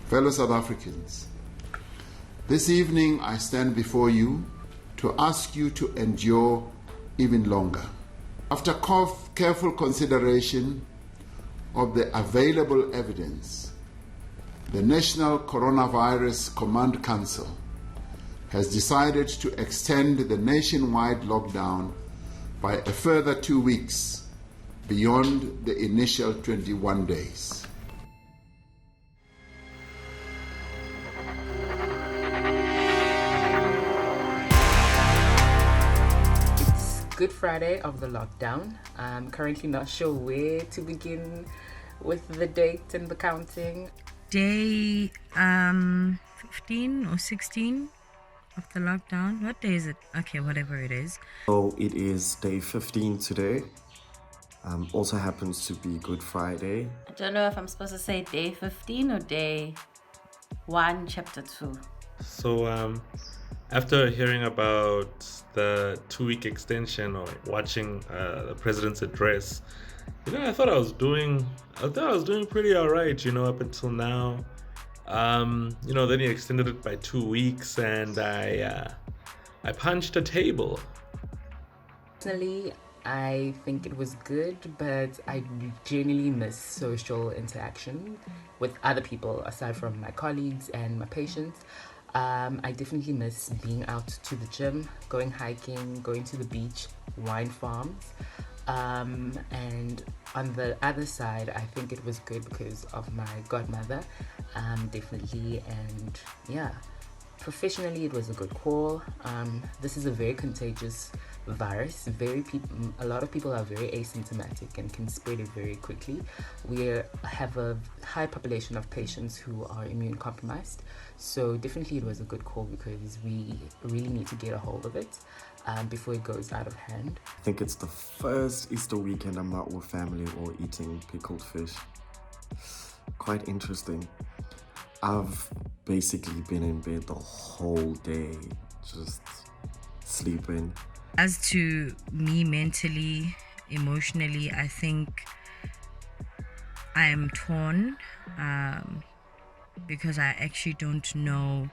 Fellow South Africans, this evening I stand before you to ask you to endure even longer. After careful consideration of the available evidence, the National Coronavirus Command Council has decided to extend the nationwide lockdown by a further 2 weeks beyond the initial 21 days. It's Good Friday of the lockdown. I'm currently not sure where to begin with the date and the counting. Day 15 or 16 of the lockdown. What day is it? Okay, whatever it is. So it is day 15 today. Also happens to be Good Friday. I don't know if I'm supposed to say day 15 or day 1, chapter 2. So after hearing about the 2-week extension or watching the president's address, I thought I was doing pretty all right, up until now. Then he extended it by 2 weeks, and I punched a table. Personally, I think it was good, but I genuinely miss social interaction with other people aside from my colleagues and my patients. I definitely miss being out to the gym, going hiking, going to the beach, wine farms. And on the other side, I think it was good because of my godmother, definitely. And yeah, professionally, it was a good call. This is a very contagious virus. A lot of people are very asymptomatic and can spread it very quickly. We have a high population of patients who are immune compromised. So definitely it was a good call because we really need to get a hold of it before it goes out of hand. I think it's the first Easter weekend I'm not with family or eating pickled fish. Quite interesting. I've basically been in bed the whole day, just sleeping. As to me mentally, emotionally, I think I am torn because I actually don't know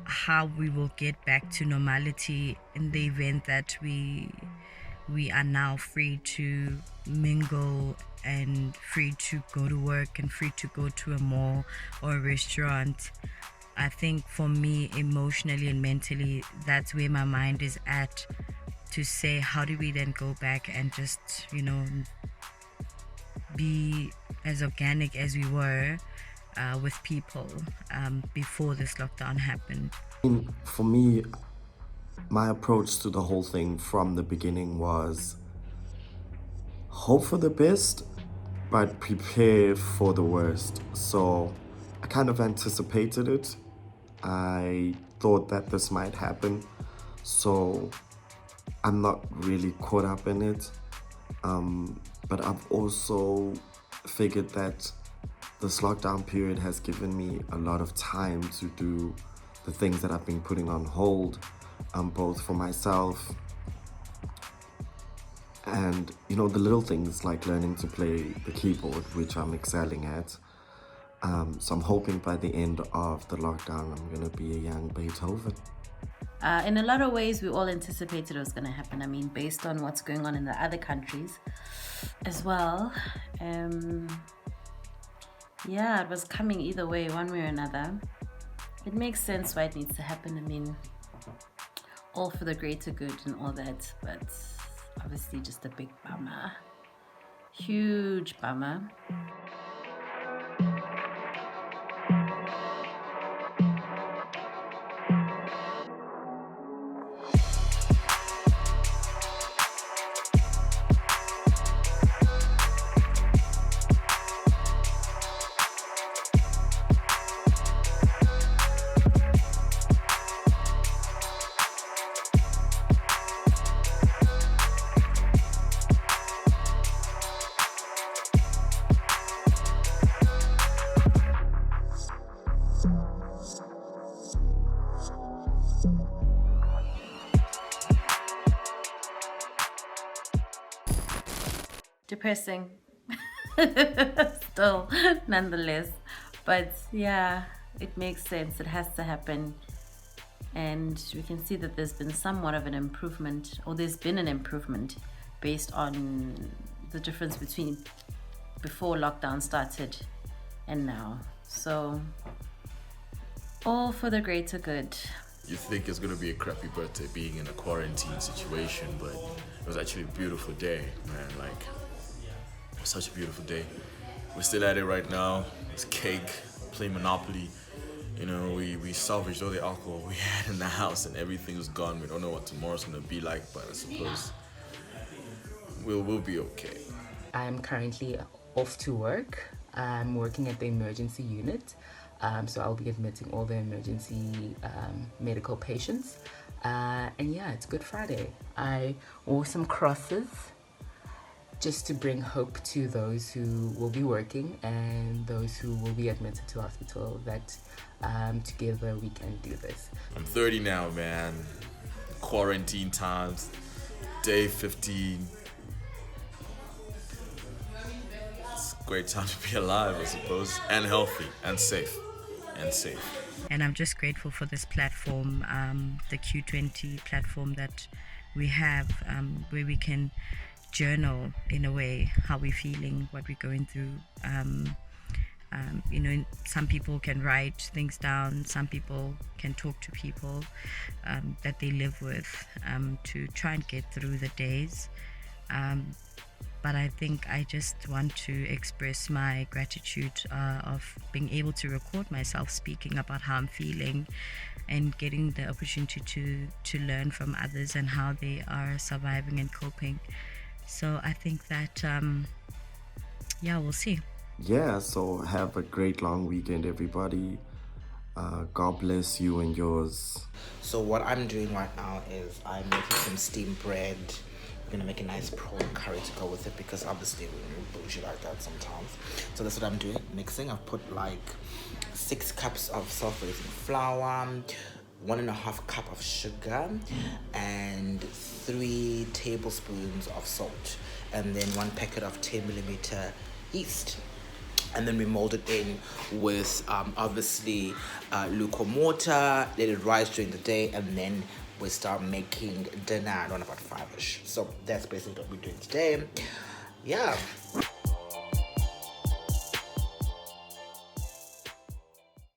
how we will get back to normality in the event that we are now free to mingle and free to go to work and free to go to a mall or a restaurant. I think for me, emotionally and mentally, that's where my mind is at, to say, how do we then go back and just, be as organic as we were with people before this lockdown happened. For me, my approach to the whole thing from the beginning was hope for the best, but prepare for the worst. So I kind of anticipated it. I thought that this might happen, so I'm not really caught up in it. But I've also figured that this lockdown period has given me a lot of time to do the things that I've been putting on hold, both for myself and, the little things like learning to play the keyboard, which I'm excelling at. So I'm hoping by the end of the lockdown, I'm going to be a young Beethoven. In a lot of ways, we all anticipated it was going to happen. I mean, based on what's going on in the other countries as well. Yeah, it was coming either way, one way or another. It makes sense why it needs to happen. I mean, all for the greater good and all that, but obviously just a big bummer. Huge bummer. Depressing. Still, nonetheless. But yeah, it makes sense. It has to happen. And we can see that there's been somewhat of an improvement, or there's been an improvement based on the difference between before lockdown started and now. So, all for the greater good. You think it's gonna be a crappy birthday being in a quarantine situation, but it was actually a beautiful day, man. Like, it was such a beautiful day. We're still at it right now. It's cake, play Monopoly. You know, we salvaged all the alcohol we had in the house and everything was gone. We don't know what tomorrow's gonna be like, but I suppose we'll be okay. I'm currently off to work. I'm working at the emergency unit. So I'll be admitting all the emergency medical patients. And yeah, it's Good Friday. I wore some crosses just to bring hope to those who will be working and those who will be admitted to hospital that together we can do this. I'm 30 now, man. Quarantine times, day 15. It's a great time to be alive, I suppose, and healthy, and safe. And I'm just grateful for this platform, the Q20 platform that we have, where we can journal in a way how we're feeling, what we're going through. You know, some people can write things down, some people can talk to people that they live with to try and get through the days. But I think I just want to express my gratitude of being able to record myself speaking about how I'm feeling and getting the opportunity to learn from others and how they are surviving and coping. So I think that, yeah, we'll see. Yeah, so have a great long weekend, everybody. God bless you and yours. So what I'm doing right now is I'm making some steamed bread. We're gonna make a nice prawn curry to go with it because obviously we're bougie like that sometimes. So that's what I'm doing, mixing. I've put like 6 cups of self-raising flour, 1.5 cup of sugar, and 3 tablespoons of salt, and then 1 packet of 10mm yeast. And then we mold it in with obviously lukewarm water, let it rise during the day, and then we start making dinner around about 5ish. So that's basically what we're doing today. Yeah.